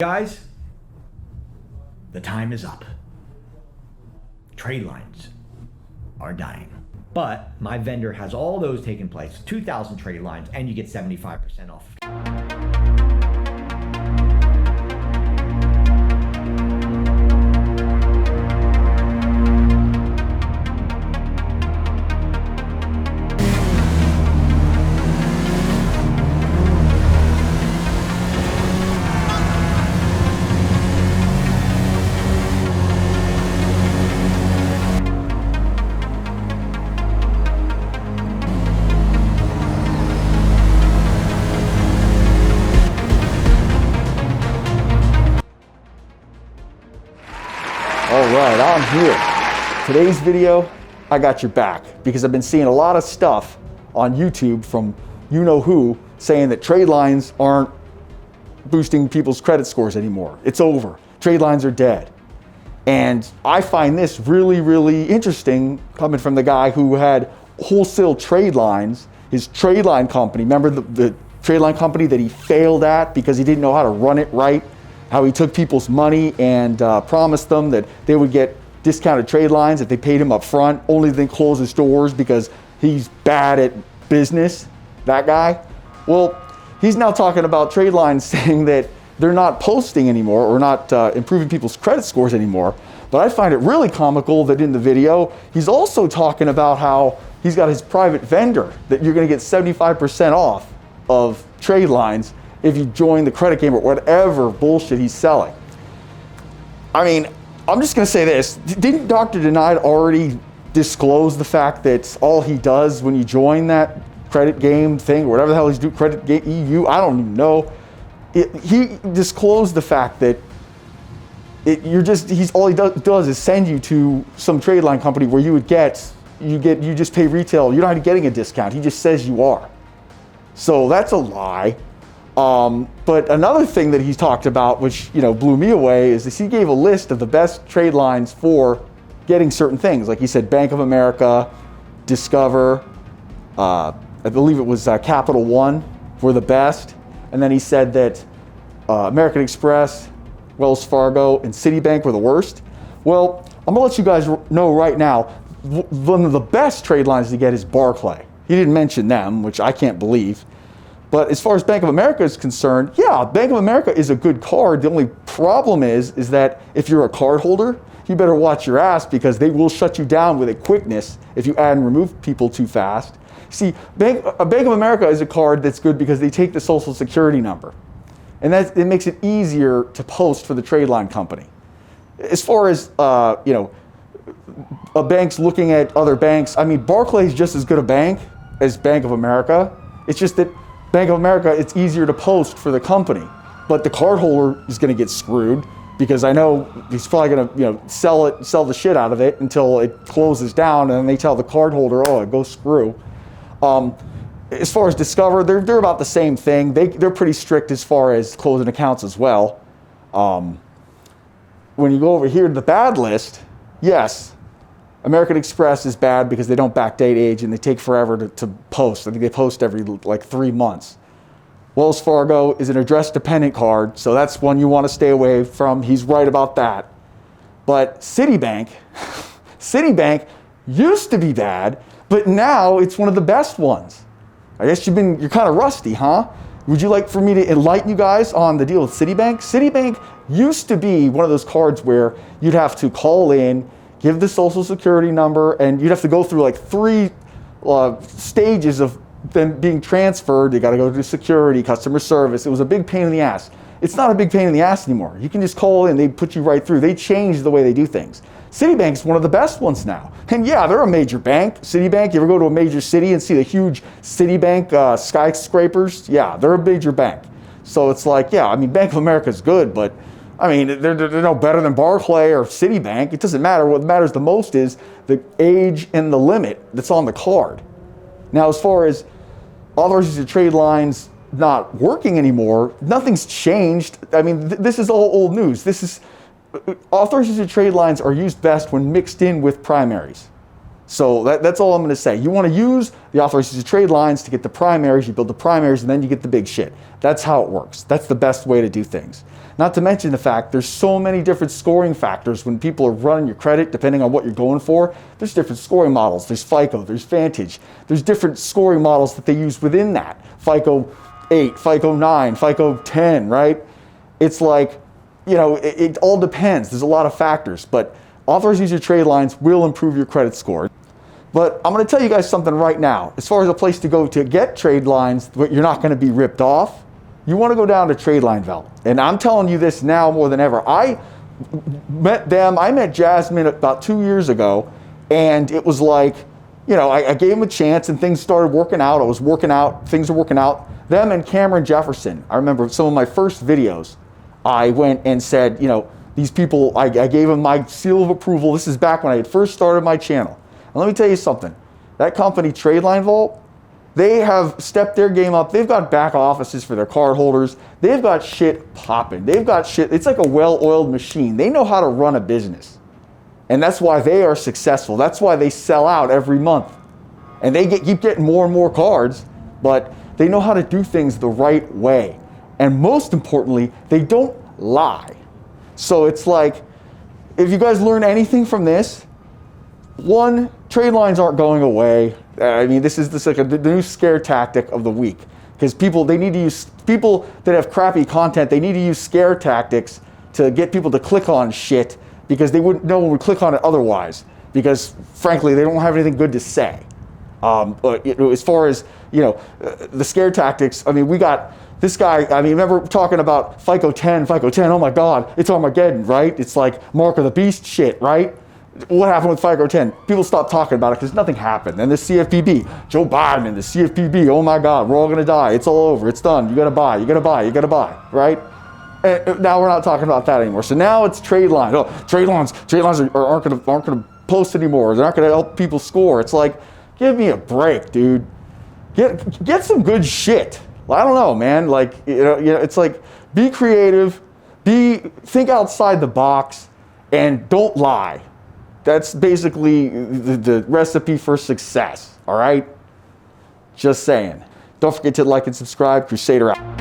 Guys, the time is up. Trade lines are dying. But my vendor has all those taking place, 2,000 trade lines, and you get 75% off. Alright, I'm here. Today's video, I got your back because I've been seeing a lot of stuff on YouTube from you-know-who saying that trade lines aren't boosting people's credit scores anymore. It's over. Trade lines are dead. And I find this really, really interesting coming from the guy who had wholesale trade lines, his trade line company. Remember the trade line company that he failed at because he didn't know how to run it right? How he took people's money and promised them that they would get discounted trade lines if they paid him up front, only then close his doors because he's bad at business, that guy. Well, he's now talking about trade lines saying that they're not posting anymore or not improving people's credit scores anymore. But I find it really comical that in the video, he's also talking about how he's got his private vendor, that you're gonna get 75% off of trade lines if you join the credit game or whatever bullshit he's selling. I mean, I'm just gonna say this. Didn't Dr. Denied already disclose the fact that all he does when you join that credit game thing, or whatever the hell he's doing, credit game EU, I don't even know. He disclosed the fact that all he does is send you to some trade line company where you just pay retail. You're not getting a discount. He just says you are. So that's a lie. But another thing that he's talked about, which blew me away, is that he gave a list of the best trade lines for getting certain things. Like he said, Bank of America, Discover, I believe it was Capital One were the best. And then he said that American Express, Wells Fargo, and Citibank were the worst. Well, I'm gonna let you guys know right now, one of the best trade lines to get is Barclay. He didn't mention them, which I can't believe. But as far as Bank of America is concerned, yeah, Bank of America is a good card. The only problem is that if you're a card holder, you better watch your ass because they will shut you down with a quickness if you add and remove people too fast. See, Bank of America is a card that's good because they take the social security number. And it makes it easier to post for the trade line company. As far as, banks looking at other banks, I mean, Barclays is just as good a bank as Bank of America. It's just that Bank of America, it's easier to post for the company, but the cardholder is going to get screwed because I know he's probably going to, sell the shit out of it until it closes down, and then they tell the cardholder, oh, go screw. As far as Discover, they're about the same thing. They're pretty strict as far as closing accounts as well. When you go over here to the bad list, yes, American Express is bad because they don't backdate age and they take forever to post. I think they post every 3 months. Wells Fargo is an address-dependent card, so that's one you want to stay away from. He's right about that. But Citibank used to be bad, but now it's one of the best ones. I guess you're kind of rusty, huh? Would you like for me to enlighten you guys on the deal with Citibank? Citibank used to be one of those cards where you'd have to call in, give the social security number, and you'd have to go through 3 stages of them being transferred. You got to go to security, customer service. It was a big pain in the ass. It's not a big pain in the ass anymore. You can just call in, they put you right through. They changed the way they do things. Citibank's one of the best ones now. And yeah, they're a major bank. Citibank, you ever go to a major city and see the huge Citibank skyscrapers? Yeah, they're a major bank. So it's Bank of America's good, but they're no better than Barclay or Citibank. It doesn't matter. What matters the most is the age and the limit that's on the card. Now, as far as authorization to trade lines not working anymore, nothing's changed. This is all old news. Authorization to trade lines are used best when mixed in with primaries. So that's all I'm going to say. You want to use the authorized user trade lines to get the primaries. You build the primaries, and then you get the big shit. That's how it works. That's the best way to do things. Not to mention the fact there's so many different scoring factors when people are running your credit, depending on what you're going for. There's different scoring models. There's FICO, there's Vantage. There's different scoring models that they use within that. FICO 8, FICO 9, FICO 10, right? It's like, you know, it all depends. There's a lot of factors, but authorized user trade lines will improve your credit score. But I'm going to tell you guys something right now. As far as a place to go to get trade lines, but you're not going to be ripped off, you want to go down to Tradeline. And I'm telling you this now more than ever. I met Jasmine about 2 years ago, and it was like, you know, I gave them a chance and things started working out. I was working out, things were working out. Them and Cameron Jefferson, I remember some of my first videos, I went and said, you know, these people, I gave them my seal of approval. This is back when I had first started my channel. And let me tell you something. That company, Tradeline Vault, they have stepped their game up. They've got back offices for their card holders. They've got shit popping. They've got shit. It's like a well-oiled machine. They know how to run a business. And that's why they are successful. That's why they sell out every month. And they keep getting more and more cards, but they know how to do things the right way. And most importantly, they don't lie. So it's like, if you guys learn anything from this, one, trade lines aren't going away. I mean, this is like the new scare tactic of the week. Because people that have crappy content, they need to use scare tactics to get people to click on shit because they wouldn't know one would click on it otherwise. Because frankly, they don't have anything good to say. But as far as, you know, the scare tactics, I mean, we got this guy, I mean, remember talking about FICO 10, oh my God, it's Armageddon, right? It's like Mark of the Beast shit, right? What happened with FICO 10? People stopped talking about it because nothing happened. And the CFPB, Joe Biden and the CFPB, oh my God, we're all gonna die. It's all over, it's done. You gotta buy, right? And now we're not talking about that anymore. So now it's trade lines. Oh, trade lines aren't gonna post anymore. They're not gonna help people score. It's like, give me a break, dude. Get some good shit. I don't know, man. Like, you know, it's like, be creative, think outside the box, and don't lie. That's basically the recipe for success, all right? Just saying. Don't forget to like and subscribe. Crusader out.